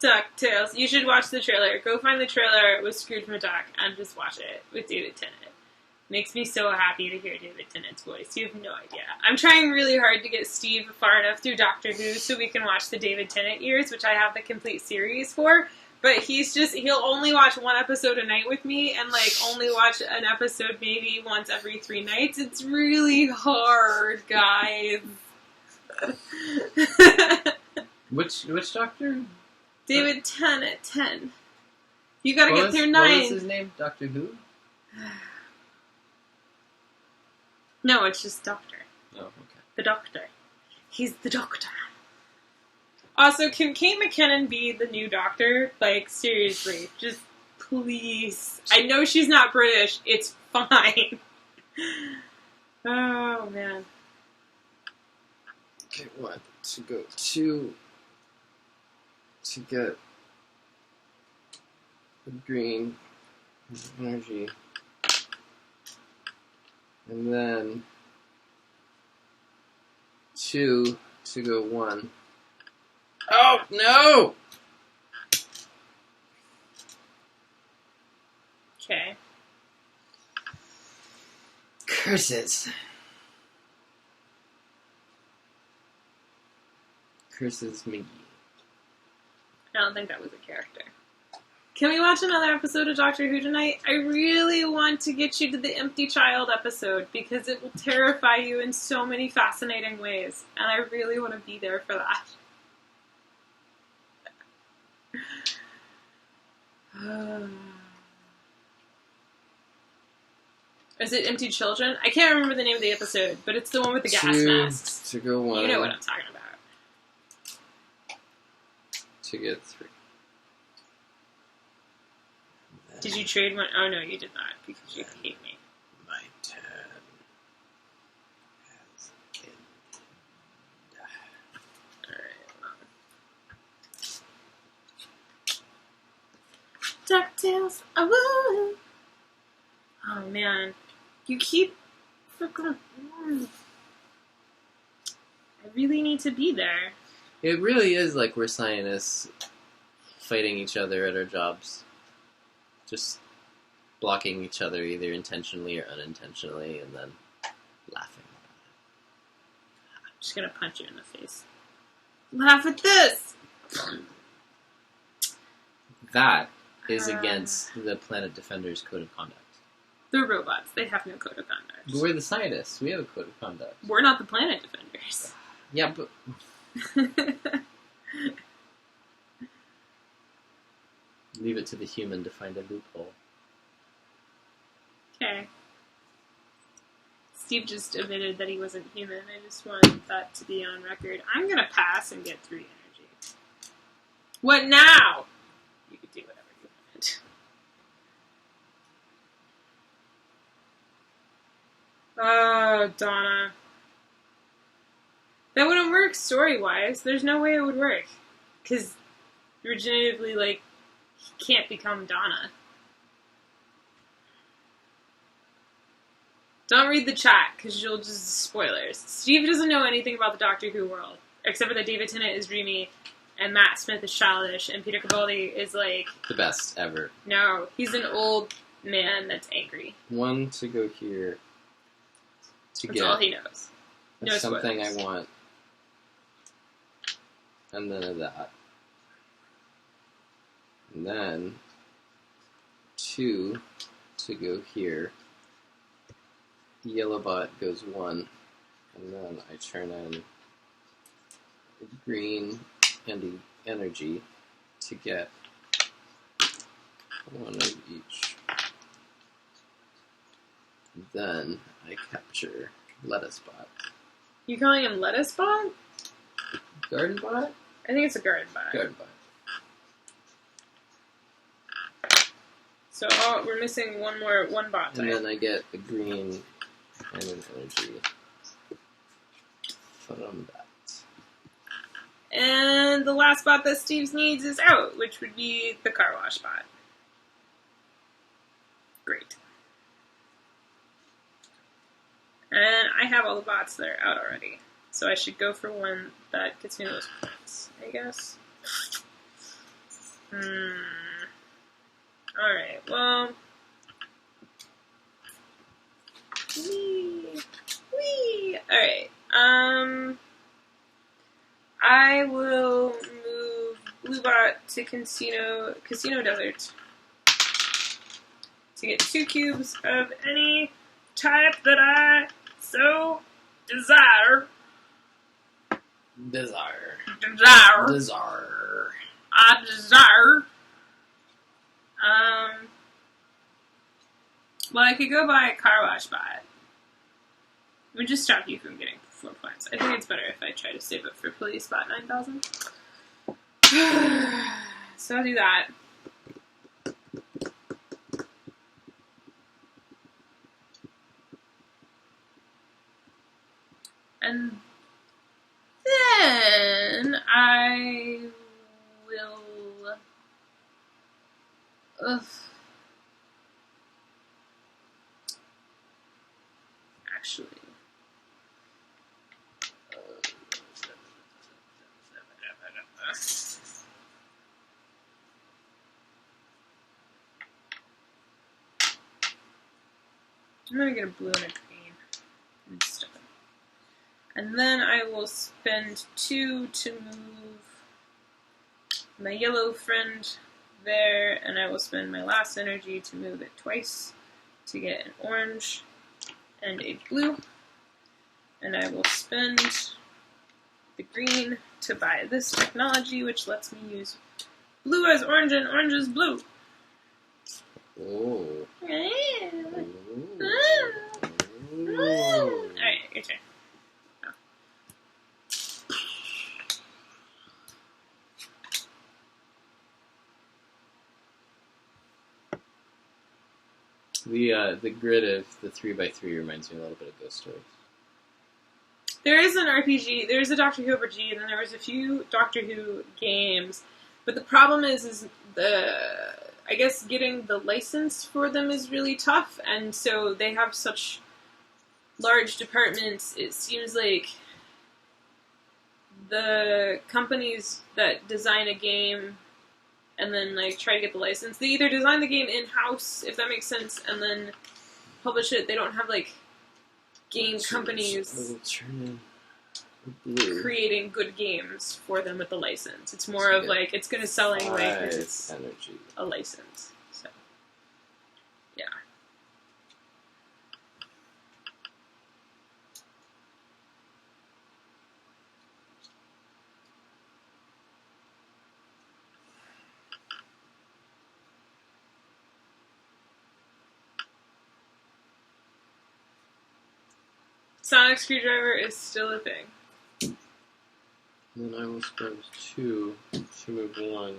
DuckTales. You should watch the trailer. Go find the trailer with Scrooge McDuck and just watch it with David Tennant. Makes me so happy to hear David Tennant's voice. You have no idea. I'm trying really hard to get Steve far enough through Doctor Who so we can watch the David Tennant years, which I have the complete series for. But he'll only watch 1 episode a night with me and, like, only watch an episode maybe once every 3 nights. It's really hard, guys. Which doctor? David Tennant, 10. You gotta get through 9. What was his name? Doctor Who? No, it's just Doctor. Oh, okay. The Doctor. He's the Doctor. Also, can Kate McKinnon be the new Doctor? Like, seriously. Just, please. I know she's not British. It's fine. Oh, man. Okay, what? To go to get the green energy. And then 2 to go 1. Oh, no! Okay. Curses. Curses McGee. I don't think that was a character. Can we watch another episode of Doctor Who tonight? I really want to get you to the Empty Child episode because it will terrify you in so many fascinating ways. And I really want to be there for that. Is it Empty Children? I can't remember the name of the episode, but it's the one with the gas masks. To go 1. You know what I'm talking about. To get 3. Did you trade one? Oh no, you did not, because you hate me. My turn has ended. Alright. DuckTales. Oh man. You keep freaking. I really need to be there. It really is like we're scientists fighting each other at our jobs. Just blocking each other either intentionally or unintentionally and then laughing about it. I'm just gonna punch you in the face. Laugh at this! That is against the Planet Defenders Code of Conduct. They're robots. They have no code of conduct. But we're the scientists. We have a code of conduct. We're not the Planet Defenders. Yeah, but... Leave it to the human to find a loophole. Okay. Steve just admitted that he wasn't human. I just wanted that to be on record. I'm gonna pass and get 3 energy. What now? You could do whatever you wanted. Oh, Donna. That wouldn't work story-wise. There's no way it would work. Because, regeneratively, like, he can't become Donna. Don't read the chat, because you'll just... Spoilers. Steve doesn't know anything about the Doctor Who world. Except for that David Tennant is dreamy, and Matt Smith is childish, and Peter Capaldi is, like... The best ever. No, he's an old man that's angry. One to go here. That's all he knows. No something spoilers. I want. And then of that. And then 2 to go here. Yellow bot goes 1. And then I turn in green and energy to get 1 of each. Then I capture lettuce bot. You calling him lettuce bot? Garden bot? I think it's a garden bot. Garden bot. So we're missing one bot type. And then I get a green and an energy. From that. And the last bot that Steve's needs is out, which would be the car wash bot. Great. And I have all the bots that are out already. So I should go for one that gets me those points, I guess. Alright, well... Whee! Alright, I will move Bluebot to Casino Desert to get 2 cubes of any type that I so desire. Desire. I desire. Well, I could go buy a car wash bot. It would just stop you from getting 4 points. I think it's better if I try to save it for police bot 9,000. So I'll do that. And then I will... Actually... I'm gonna get a blue and a green instead. And then I will spend 2 to move my yellow friend there, and I will spend my last energy to move it twice to get an orange and a blue. And I will spend the green to buy this technology, which lets me use blue as orange and orange as blue. Oh. Alright, your turn. The grid of the 3x3 reminds me a little bit of Ghost Stories. There is an RPG, there is a Doctor Who RPG, and then there was a few Doctor Who games, but the problem is I guess getting the license for them is really tough, and so they have such large departments. It seems like the companies that design a game and then like try to get the license, they either design the game in-house, if that makes sense, and then publish it. They don't have like game companies creating good games for them with the license. It's more of like, it's going to sell anyway because it's energy. A license. So, yeah. Sonic Screwdriver is still a thing. Then I will spend 2 to move 1.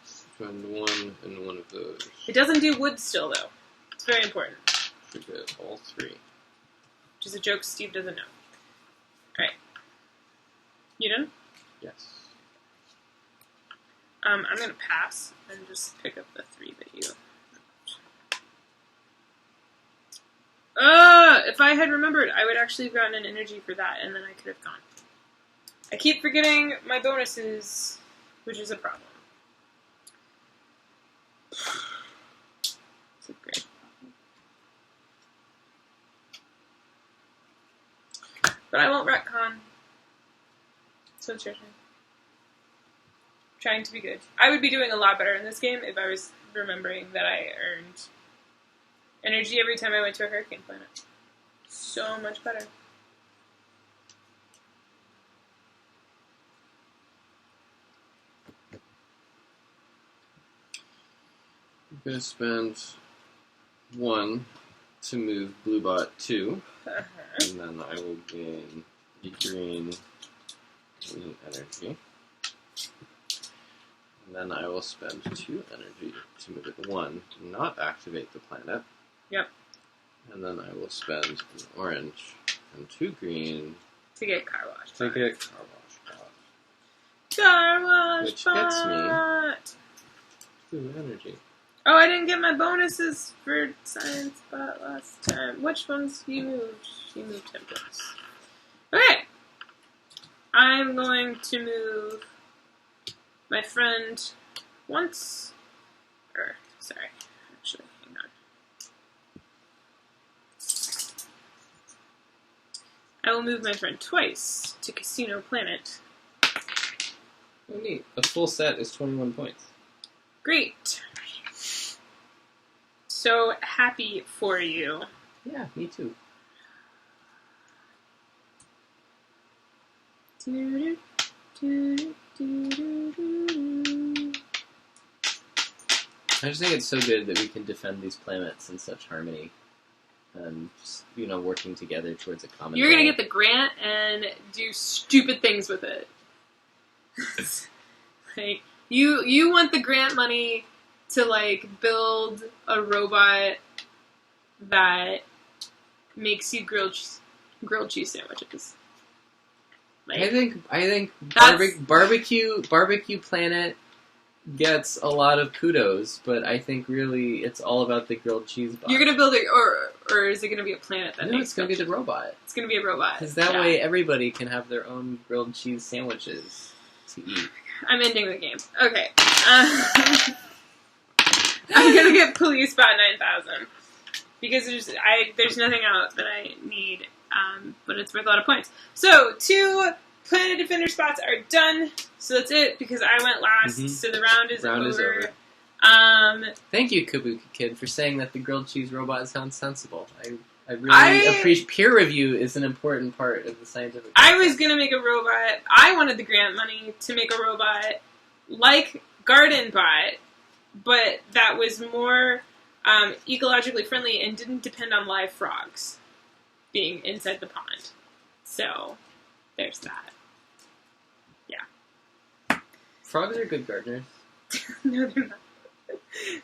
Spend 1 and 1 of those. It doesn't do wood still, though. It's very important. Forget all three. Which is a joke Steve doesn't know. Alright. You done? Yes. I'm gonna pass and just pick up the 3 that you... if I had remembered, I would actually have gotten an energy for that, and then I could have gone. I keep forgetting my bonuses, which is a problem. It's a great problem. But I won't retcon. So it's your turn. Trying to be good. I would be doing a lot better in this game if I was remembering that I earned energy every time I went to a hurricane planet. So much better. I'm going to spend 1 to move Bluebot 2, and then I will gain the green energy. And then I will spend 2 energy to move it 1, to not activate the planet. Yep. And then I will spend an orange and 2 green to get car wash. To get car wash bot. Car wash Which bot. gets me 2 energy. Oh, I didn't get my bonuses for science bot last time. Which ones you moved? You moved templates. Okay. I'm going to move my friend once. Sorry. Actually, hang on. I will move my friend twice to Casino Planet. Oh, neat. A full set is 21 points. Great. So happy for you. Yeah, me too. Do, do, do, do, do, do. I just think it's so good that we can defend these planets in such harmony. And just, working together towards a common You're going to goal. get the grant and do stupid things with it. Like, you want the grant money to, build a robot that makes you grilled cheese sandwiches. I think That's- barbecue planet gets a lot of kudos, but I think really it's all about the grilled cheese box. You're gonna build it, or is it gonna be a planet that No, makes it's gonna be the robot. It's gonna be a robot. Because that way everybody can have their own grilled cheese sandwiches to eat. I'm ending the game. Okay. I'm gonna get Police Bot 9000 because there's nothing out that I need, but it's worth a lot of points. So 2 Planet Defender spots are done. So that's it because I went last. Mhm. So the round is Round is over. Thank you, Kabuki Kid, for saying that the grilled cheese robot sounds sensible. I really appreciate peer review is an important part of the scientific process. I was gonna make a robot. I wanted the grant money to make a robot like Garden Bot, but that was more ecologically friendly and didn't depend on live frogs being inside the pond. So there's that. Frogs are good gardeners. No, they're not.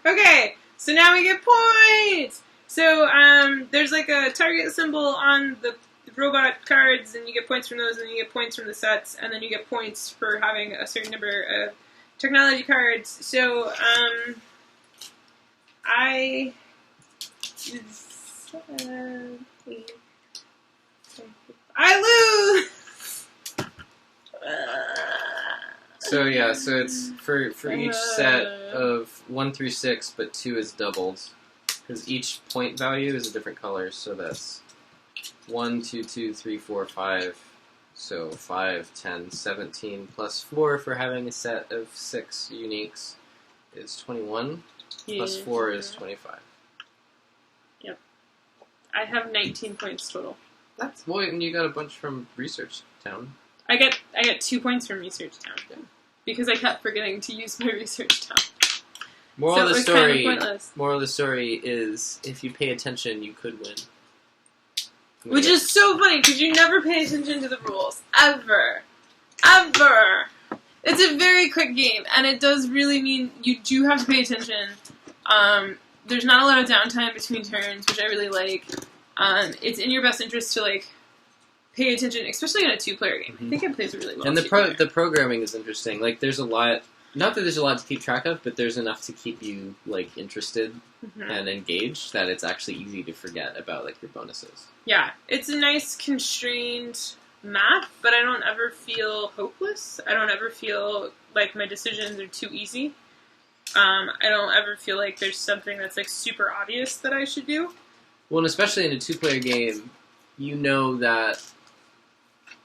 Okay, so now we get points! So, there's a target symbol on the robot cards, and you get points from those, and you get points from the sets, and then you get points for having a certain number of technology cards. So, I lose! So it's for each set of 1 through 6, but 2 is doubled. Because each point value is a different color, so that's 1, 2, 2, 3, 4, 5. So 5, 10, 17, plus 4 for having a set of 6 uniques is 21. Plus 4 is 25. Yep. I have 19 points total. And you got a bunch from Research Town. I get 2 points from Research Town. Yeah. Because I kept forgetting to use my Research Town. Moral of the Kind of pointless. Moral of the story is, if you pay attention, you could win. Which is so funny, because you never pay attention to the rules. Ever. Ever! It's a very quick game, and it does really mean you do have to pay attention. there's not a lot of downtime between turns, which I really like. It's in your best interest to, like, pay attention, especially in a 2-player game. I think it plays really well. And the programming is interesting. Like, there's a lot... Not that there's a lot to keep track of, but there's enough to keep you, like, interested and engaged that it's actually easy to forget about, like, your bonuses. Yeah. It's a nice, constrained map, but I don't ever feel hopeless. I don't ever feel like my decisions are too easy. I don't ever feel like there's something that's, like, super obvious that I should do. Well, and especially in a 2-player game, you know that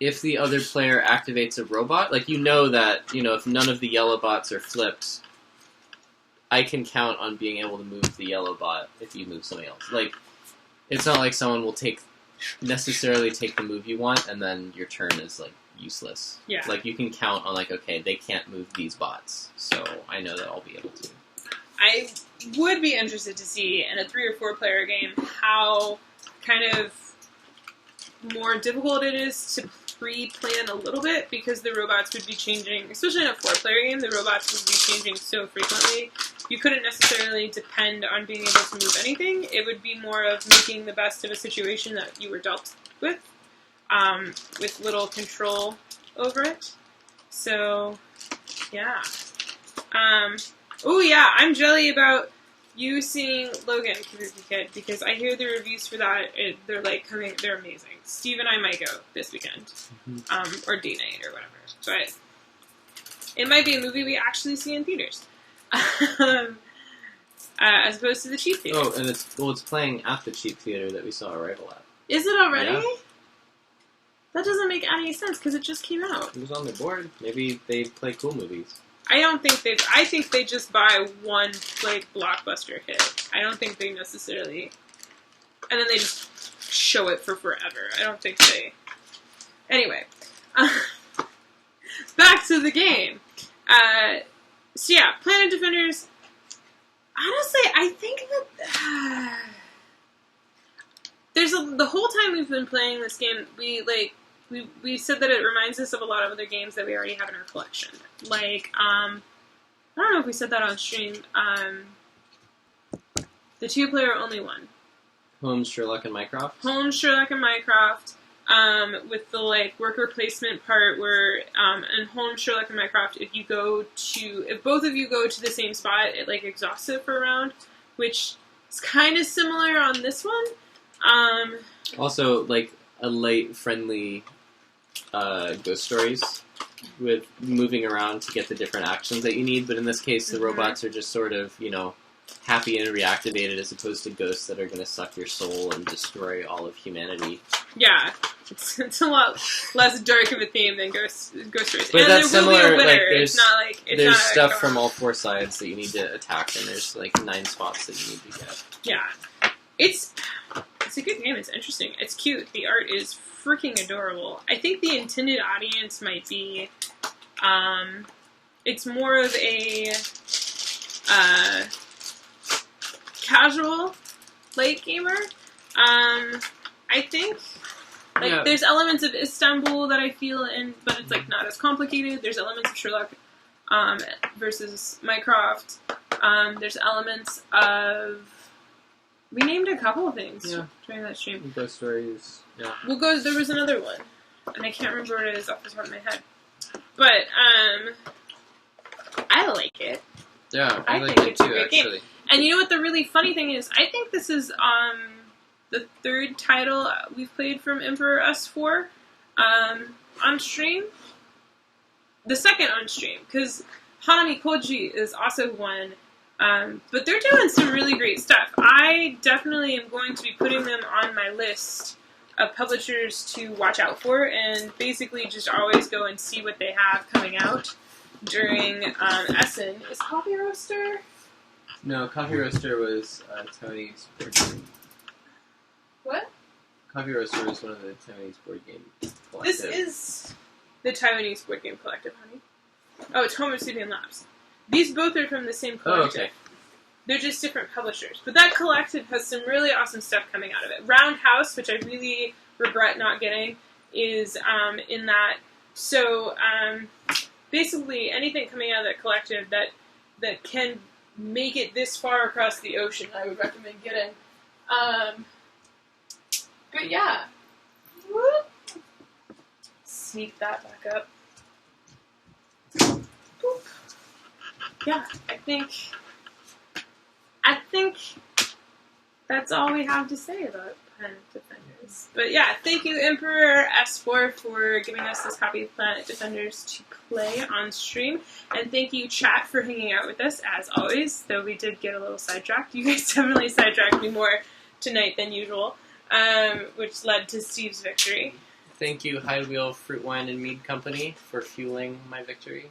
if the other player activates a robot, like, you know that, you know, if none of the yellow bots are flipped, I can count on being able to move the yellow bot if you move something else. Like, it's not like someone will necessarily take the move you want, and then your turn is, like, useless. Yeah. Like, you can count on, like, okay, they can't move these bots, so I know that I'll be able to. I would be interested to see, in a 3 or 4-player game, how kind of more difficult it is to pre-plan a little bit, because the robots would be changing, especially in a 4-player game, the robots would be changing so frequently. You couldn't necessarily depend on being able to move anything. It would be more of making the best of a situation that you were dealt with little control over it. So, yeah. Oh yeah, I'm jelly about you seeing Logan, Kabuki Kid, because I hear the reviews for that. They're amazing. Steve and I might go this weekend, or date night or whatever. But it might be a movie we actually see in theaters, as opposed to the cheap theater. Oh, and it's playing at the cheap theater that we saw Arrival at. Is it already? Yeah. That doesn't make any sense because it just came out. It was on the board. Maybe they play cool movies. I think they just buy one, like, blockbuster hit. I don't think they necessarily... And then they just show it for forever. I don't think they... Anyway. Back to the game. So yeah, Planet Defenders... Honestly, I think that... the whole time we've been playing this game, we said that it reminds us of a lot of other games that we already have in our collection. Like, I don't know if we said that on stream. The 2-player only one. Holmes, Sherlock, and Mycroft? Holmes, Sherlock, and Mycroft. With the, like, worker placement part where, in Holmes, Sherlock, and Mycroft, if both of you go to the same spot, it, like, exhausts it for a round, which is kind of similar on this one. Also, like, a light, friendly ghost stories with moving around to get the different actions that you need, but in this case the robots are just sort of, you know, happy and reactivated as opposed to ghosts that are going to suck your soul and destroy all of humanity. Yeah, it's a lot less dark of a theme than ghost stories. But and that's there will be a similar, winner. like, there's stuff not from all 4 sides that you need to attack, and there's like 9 spots that you need to get. Yeah. It's a good game. It's interesting. It's cute. The art is freaking adorable. I think the intended audience might be, it's more of a casual late gamer. I think, like, there's elements of Istanbul that I feel in, but it's, like, not as complicated. There's elements of Sherlock versus Mycroft. There's elements of... We named a couple of things during that stream. Ghost stories, yeah. Well, there was another one, and I can't remember what it is off the top of my head. But, I like it. Yeah, I like think it it's a too, great actually. game. And you know what the really funny thing is? I think this is the 3rd title we've played from Emperor S4 on stream. The 2nd on stream, because Hanami Koji is also one. But they're doing some really great stuff. I definitely am going to be putting them on my list of publishers to watch out for, and basically just always go and see what they have coming out during Essen. Is Coffee Roaster? No, Coffee Roaster was Tony's board game. What? Coffee Roaster was one of the Tony's board game collective. This is the Taiwanese board game collective, honey. Oh, it's Homosubian Labs. These both are from the same collective. Oh, okay. They're just different publishers. But that collective has some really awesome stuff coming out of it. Roundhouse, which I really regret not getting, is in that. So, basically, anything coming out of that collective that can make it this far across the ocean, I would recommend getting. But yeah. Whoop. Sneak that back up. Boop. Yeah, I think that's all we have to say about Planet Defenders. But yeah, thank you, Emperor S4, for giving us this copy of Planet Defenders to play on stream. And thank you, chat, for hanging out with us, as always, though we did get a little sidetracked. You guys definitely sidetracked me more tonight than usual, which led to Steve's victory. Thank you, High Wheel Fruit Wine and Mead Company, for fueling my victory.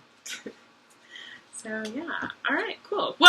So, yeah. All right, cool. Well,